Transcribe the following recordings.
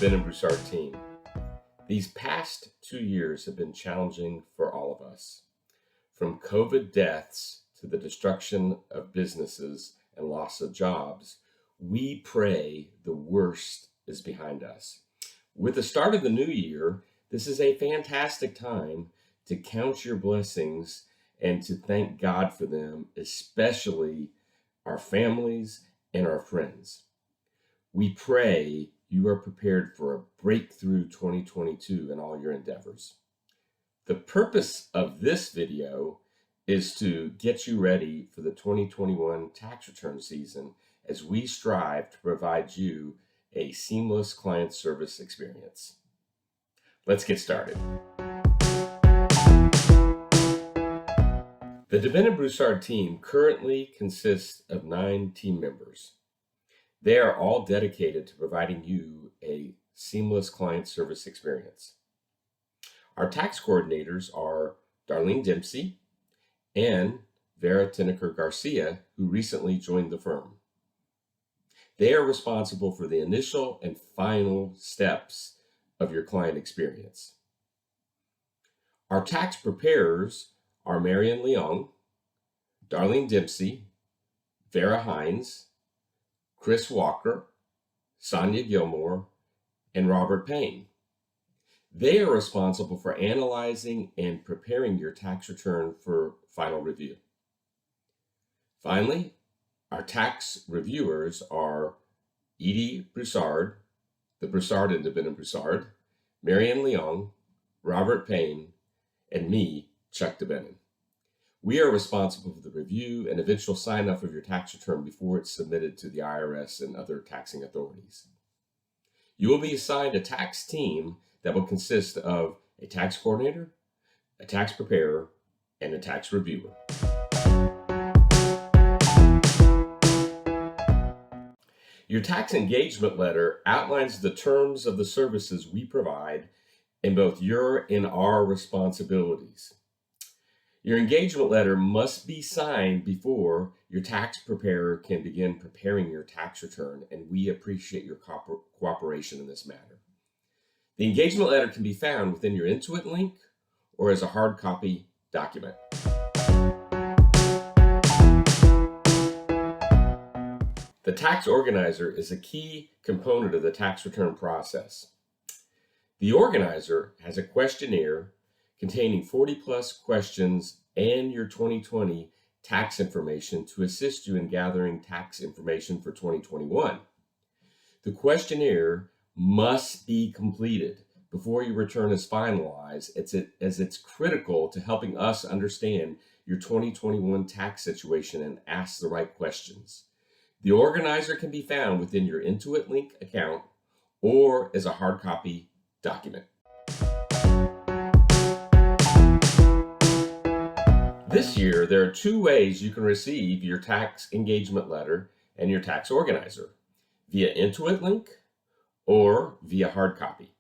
DeBenonBroussard team. These past 2 years have been challenging for all of us. From COVID deaths to the destruction of businesses and loss of jobs, we pray the worst is behind us. With the start of the new year, this is a fantastic time to count your blessings and to thank God for them, especially our families and our friends. We pray you are prepared for a breakthrough 2022 in all your endeavors. The purpose of this video is to get you ready for the 2021 tax return season as we strive to provide you a seamless client service experience. Let's get started. The DeBenonBroussard team currently consists of 9 team members. They are all dedicated to providing you a seamless client service experience. Our tax coordinators are Darlene Dempsey and Vera Tinnicker Garcia, who recently joined the firm. They are responsible for the initial and final steps of your client experience. Our tax preparers are Marian Leong, Darlene Dempsey, Vera Hines, Chris Walker, Sonia Gilmore, and Robert Payne. They are responsible for analyzing and preparing your tax return for final review. Finally, our tax reviewers are Edie Broussard, the Broussard and DeBenonBroussard, Marian Leong, Robert Payne, and me, Chuck DeBenon. We are responsible for the review and eventual sign-off of your tax return before it's submitted to the IRS and other taxing authorities. You will be assigned a tax team that will consist of a tax coordinator, a tax preparer, and a tax reviewer. Your tax engagement letter outlines the terms of the services we provide and both your and our responsibilities. Your engagement letter must be signed before your tax preparer can begin preparing your tax return, and we appreciate your cooperation in this matter. The engagement letter can be found within your Intuit link or as a hard copy document. The tax organizer is a key component of the tax return process. The organizer has a questionnaire containing 40-plus questions and your 2020 tax information to assist you in gathering tax information for 2021. The questionnaire must be completed before your return is finalized, as it's critical to helping us understand your 2021 tax situation and ask the right questions. The organizer can be found within your Intuit Link account or as a hard copy document. This year, there are 2 ways you can receive your tax engagement letter and your tax organizer: via Intuit Link or via hard copy.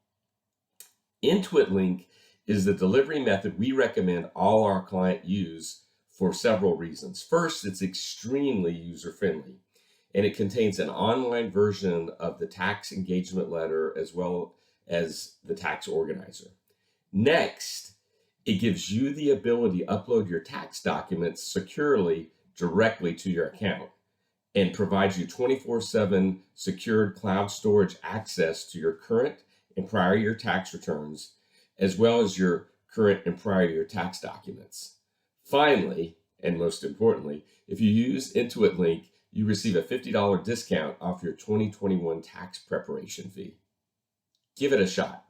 Intuit Link is the delivery method we recommend all our clients use for several reasons. First, it's extremely user-friendly, and it contains an online version of the tax engagement letter as well as the tax organizer. Next, it gives you the ability to upload your tax documents securely directly to your account and provides you 24/7 secured cloud storage access to your current and prior year tax returns, as well as your current and prior year tax documents. Finally, and most importantly, if you use Intuit Link, you receive a $50 discount off your 2021 tax preparation fee. Give it a shot.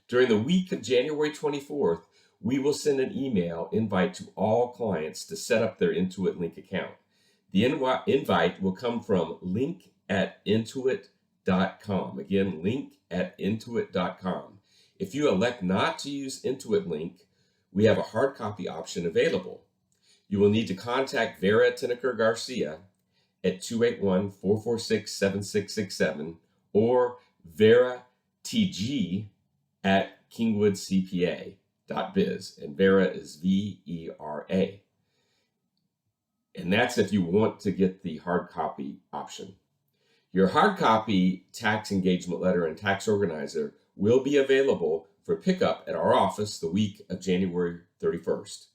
During the week of January 24th, we will send an email invite to all clients to set up their Intuit Link account. The invite will come from link@intuit.com. Again, link@intuit.com. If you elect not to use Intuit Link, we have a hard copy option available. You will need to contact Vera Tinnicker Garcia at 281-446-7667 or Vera TG at kingwoodcpa.biz, and Vera is VERA. And that's if you want to get the hard copy option. Your hard copy tax engagement letter and tax organizer will be available for pickup at our office the week of January 31st.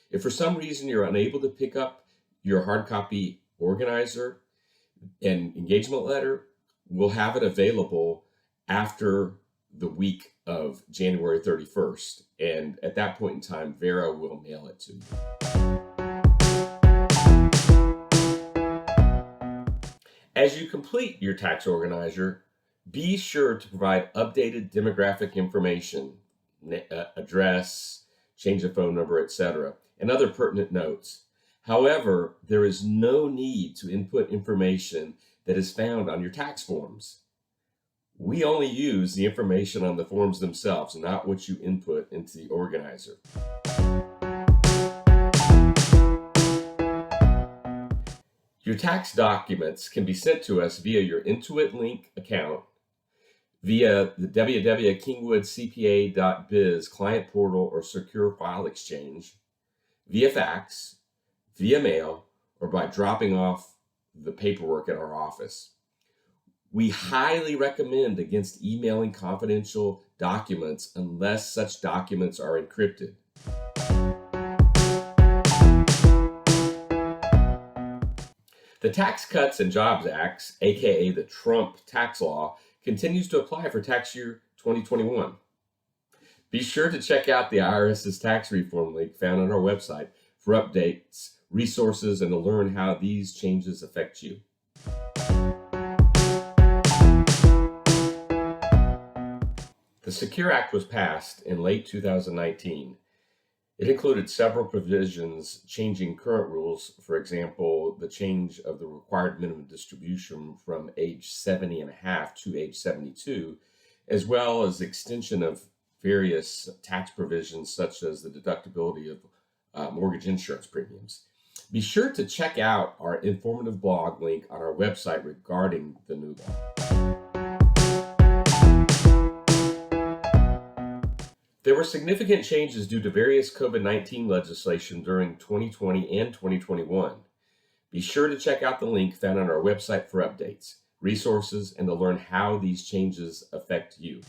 If for some reason you're unable to pick up your hard copy organizer and engagement letter, we'll have it available after the week of January 31st. And at that point in time, Vera will mail it to you. As you complete your tax organizer, be sure to provide updated demographic information, address, change of phone number, etc., and other pertinent notes. However, there is no need to input information that is found on your tax forms. We only use the information on the forms themselves, not what you input into the organizer. Your tax documents can be sent to us via your Intuit Link account, via the www.kingwoodcpa.biz client portal or secure file exchange, via fax, via mail, or by dropping off the paperwork at our office. We highly recommend against emailing confidential documents unless such documents are encrypted. The Tax Cuts and Jobs Act, aka the Trump tax law, continues to apply for tax year 2021. Be sure to check out the IRS's tax reform link found on our website for updates, resources, and to learn how these changes affect you. The Secure Act was passed in late 2019. It included several provisions changing current rules, for example, the change of the required minimum distribution from age 70 and a half to age 72, as well as extension of various tax provisions such as the deductibility of mortgage insurance premiums. Be sure to check out our informative blog link on our website regarding the new law. There were significant changes due to various COVID-19 legislation during 2020 and 2021. Be sure to check out the link found on our website for updates, resources, and to learn how these changes affect you.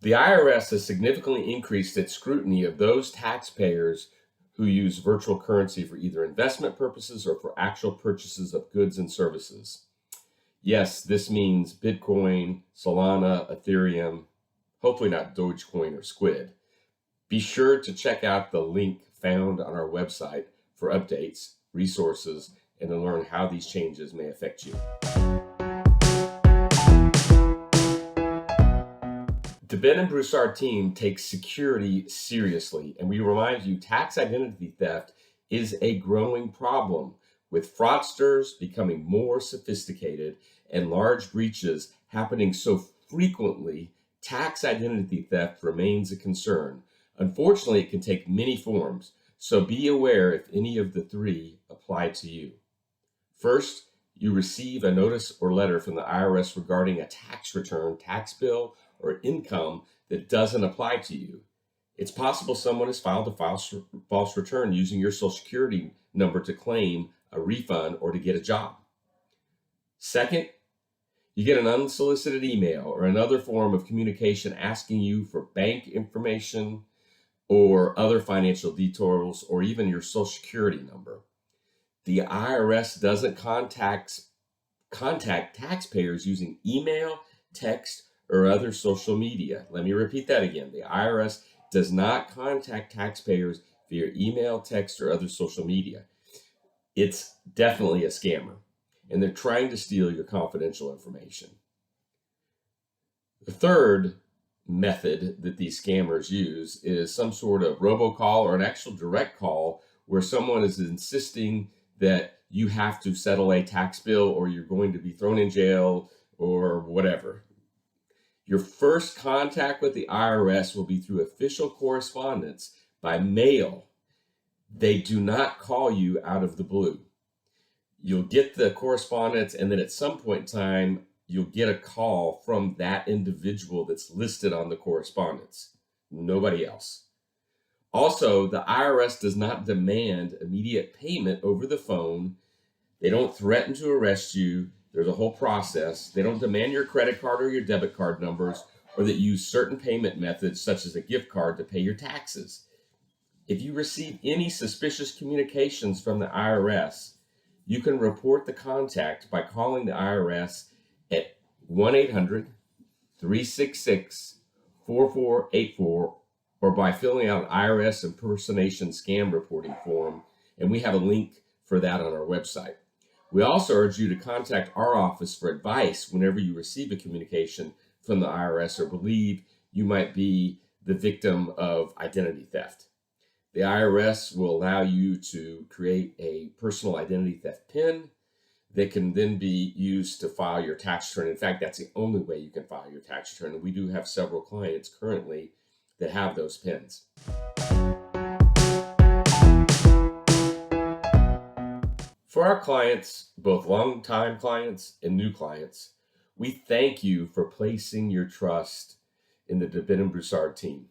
The IRS has significantly increased its scrutiny of those taxpayers who use virtual currency for either investment purposes or for actual purchases of goods and services. Yes, this means Bitcoin, Solana, Ethereum, hopefully not Dogecoin or Squid. Be sure to check out the link found on our website for updates, resources, and to learn how these changes may affect you. DeBenonBroussard team takes security seriously, and we remind you tax identity theft is a growing problem, with fraudsters becoming more sophisticated and large breaches happening so frequently. Tax identity theft remains a concern. Unfortunately, it can take many forms, so be aware if any of the three apply to you. First, you receive a notice or letter from the IRS regarding a tax return, tax bill, or income that doesn't apply to you. It's possible someone has filed a false return using your Social Security number to claim a refund or to get a job. Second, you get an unsolicited email or another form of communication asking you for bank information or other financial details or even your Social Security number. The IRS doesn't contact taxpayers using email, text, or other social media. Let me repeat that again. The IRS does not contact taxpayers via email, text, or other social media. It's definitely a scammer, and they're trying to steal your confidential information. The third method that these scammers use is some sort of robocall or an actual direct call where someone is insisting that you have to settle a tax bill or you're going to be thrown in jail or whatever. Your first contact with the IRS will be through official correspondence by mail. They do not call you out of the blue. You'll get the correspondence, and then at some point in time, you'll get a call from that individual that's listed on the correspondence. Nobody else. Also, the IRS does not demand immediate payment over the phone. They don't threaten to arrest you. There's a whole process. They don't demand your credit card or your debit card numbers, or that you use certain payment methods such as a gift card to pay your taxes. If you receive any suspicious communications from the IRS, you can report the contact by calling the IRS at 1-800-366-4484 or by filling out an IRS impersonation scam reporting form, and we have a link for that on our website. We also urge you to contact our office for advice whenever you receive a communication from the IRS or believe you might be the victim of identity theft. The IRS will allow you to create a personal identity theft PIN that can then be used to file your tax return. In fact, that's the only way you can file your tax return. And we do have several clients currently that have those PINs. For our clients, both long-time clients and new clients, we thank you for placing your trust in the DeBenonBroussard team.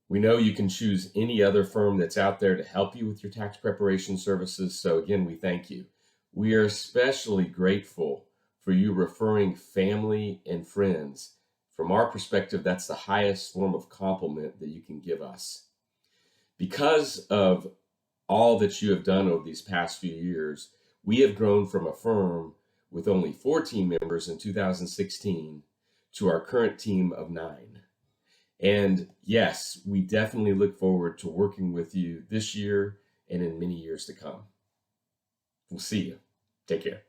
We know you can choose any other firm that's out there to help you with your tax preparation services. So again, we thank you. We are especially grateful for you referring family and friends. From our perspective, that's the highest form of compliment that you can give us. Because of all that you have done over these past few years, we have grown from a firm with only 4 team members in 2016 to our current team of 9. And yes, we definitely look forward to working with you this year and in many years to come. We'll see you. Take care.